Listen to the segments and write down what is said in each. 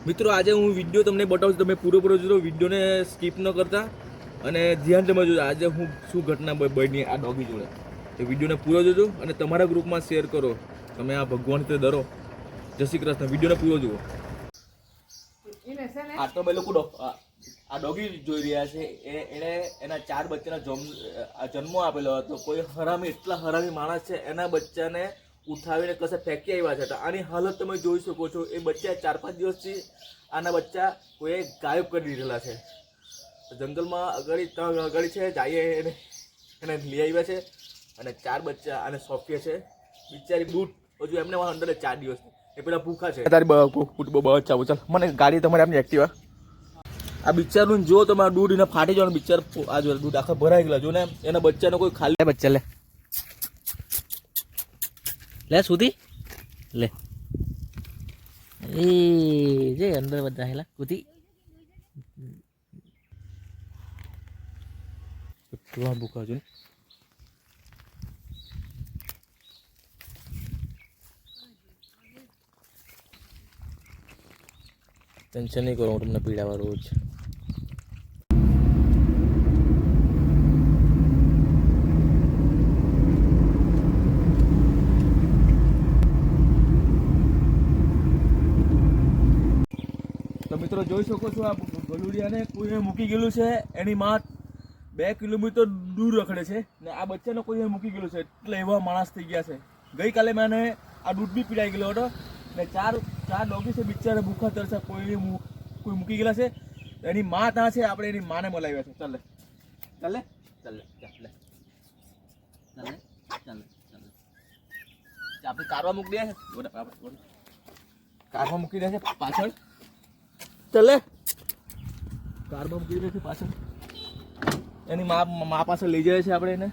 મિત્રો આજે હું વિડીયો તમને બતાવું છું, તમે પૂરો જોજો, વિડીયોને સ્કીપ ન કરતા અને ધ્યાન તમે જોજો આજે હું શું ઘટના બની આ ડોગી જોડે. એ વિડીયોને પૂરો જોજો અને તમારા ગ્રુપમાં શેર કરો. તમે આ ભગવાનથી ડરો. જય શ્રી કૃષ્ણ. વિડીયોને પૂરો જુઓ. આ તો બે લોકો આ ડોગી જોઈ રહ્યા છે. એણે એના 4 બચ્ચાનો જન્મ આપેલો હતો. કોઈ હરામી, એટલા હરામી માણસ છે, એના બચ્ચાને ઉઠાવીને કશે ફેંકી આવ્યા છે. આની હાલત તમે જોઈ શકો છો. એ બચ્ચા 4-5 દિવસથી આના બચ્ચા કોઈએ ગાયબ કરી દીધેલા છે. જંગલમાં આગળ છે, જઈએ એને લઈ આવ્યા છે અને 4 બચ્ચા અને સોફિયા છે. બિચારી દૂધ હજુ એમને અંદર 4 દિવસ એ પેલા ભૂખા છે. તારી બચ્ચા ચાલ મને ગાડી તમારે આપની એક્ટિવા. આ બિચારું જો તમારે દૂધ એને ફાટી જવાનું. બિચાર આ જો દૂધ આખા ભરાઈ ગયેલા. જો ને એના બચ્ચાનો કોઈ ખાલી બચ્ચા લે સુધી લે એ જે અંદર બધા હેલા કુતી કેટલા ભૂખા છે. ટેન્શન નહીં કરો, હું તમને પીડાવા રોજ. તો મિત્રો જોઈ શકો છો, આ ગલુડિયાને કોઈએ મૂકી ગયેલું છે. એની માં 2 કિલોમીટર દૂર રખડે છે ને આ બચ્ચાને કોઈએ મૂકી ગયેલું છે. એટલે એવા માણસ થઈ ગયા છે. ગઈકાલે મને આ દૂધ બી પીડાઈ ગયેલો હતો ને 4 ડોગી છે બિચારા ભૂખા તરસા. કોઈ મૂકી ગયેલા છે. એની માં ત્યાં છે. આપણે એની માને બોલાવ્યા છે. ચાલે ચાલે ચાલે ચાલે ચાલે ચાલે ચાલે આપણે કારવા મૂકી દે છે. કારમાં મૂકી દે છે પાછળ. ચાલે કારમાં મૂકી દે છે પાછળ. એની મા પાસે લઈ જાય છે. આપણે એને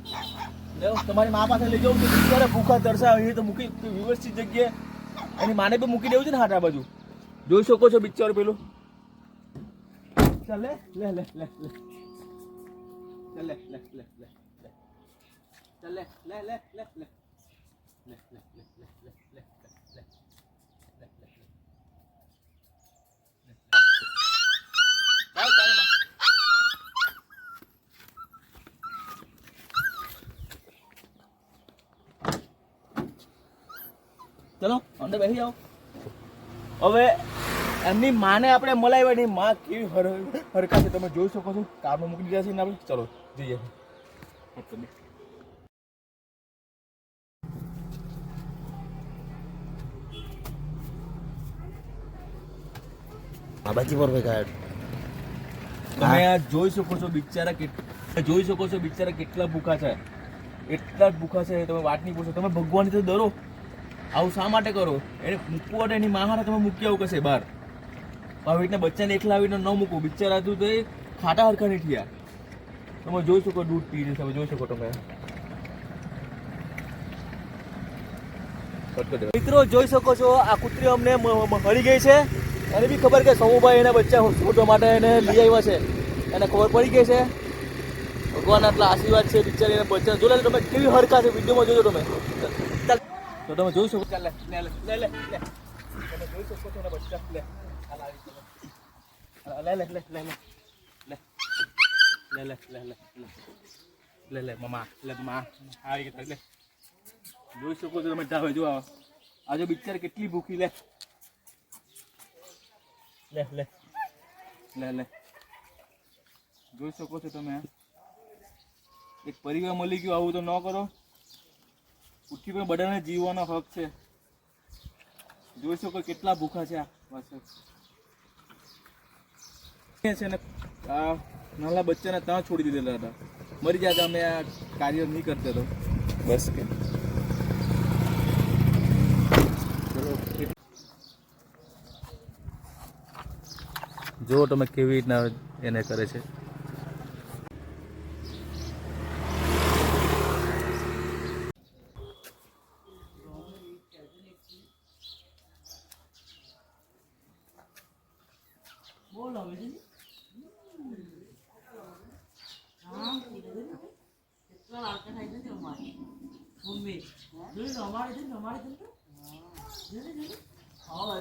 તમારી મા પાસે લઈ જવું છે. બિચારા ભૂખા તરસા એ તો મૂકી વ્યવસ્થિત જગ્યાએ એની માને બી મૂકી દેવું છે ને. હાથ આ બાજુ જોઈ શકો છો બિચારું પેલું. ચાલે લે લે લે લે ચાલે લે લે લે ચાલે લે લે લે લે લે લે લે લે ચલો અંદર બેસી જાઓ. હવે એમની માને આપણે મલાવ્યા. એની માં કેવી હરકા છે તમે જોઈ શકો છો. કારમાં મૂકી દીધા છે ને આપણે. ચલો જઈએ. તમે આ જોઈ શકો છો બિચારા કેટલા ભૂખા છે. એટલા જ ભૂખા છે. તમે વાત નહીં પૂછો. તમે ભગવાનથી ડરો. આવું શા માટે કરો? એને મૂકવું હોય એની માં હારે તમે મૂકી આવું કશે બહાર. આવી રીતના બચ્ચાને એકલા આવીને ન મૂકવું. બિચારા હતું તો એ ખાટા હરખા નહીં થયા. તમે જોઈ શકો દૂધ પી રહી. તમે જોઈ શકો. તમે મિત્રો જોઈ શકો છો આ કૂતરી અમને મળી ગઈ છે. એને બી ખબર કે સૌભાઈ એના બચ્ચા શોધવા માટે એને લઈ આવ્યા છે. એને ખબર પડી ગઈ છે. ભગવાન આટલા આશીર્વાદ છે. બિચારી એના બચ્ચા જો તમે કેવી હરખા છે. વિડીયોમાં જોજો તમે. તો તમે જોઈ શકો. લે લે લે લે લે તમે જોઈ શકો છો એના બચ્ચા. લે લે લે લે લે લે લે લે લે લે લે મમા લે મમા આવી ગઈ. લે જોઈ શકો છો તમે. જાવે જો આજે બિચારી કેટલી ભૂખી. લે લે લે લે લે જોઈ શકો છો તમે. એક પરિવાર મળી ગયો. આવું તો ન કરો. પૃથ્વી પર બધાને જીવવાનો હક છે. જોઈ શકો કેટલા ભૂખા છે. આ નાના બચ્ચાને ત્યાં છોડી દીધેલા હતા. મરી જાય અમે આ કાર્ય નહીં કરતા તો બસ કે જો તમે કેવી રીતના એને કરે છે. બોલો મમ્મી જોઈ અમારે છે ને અમારે છે ને હા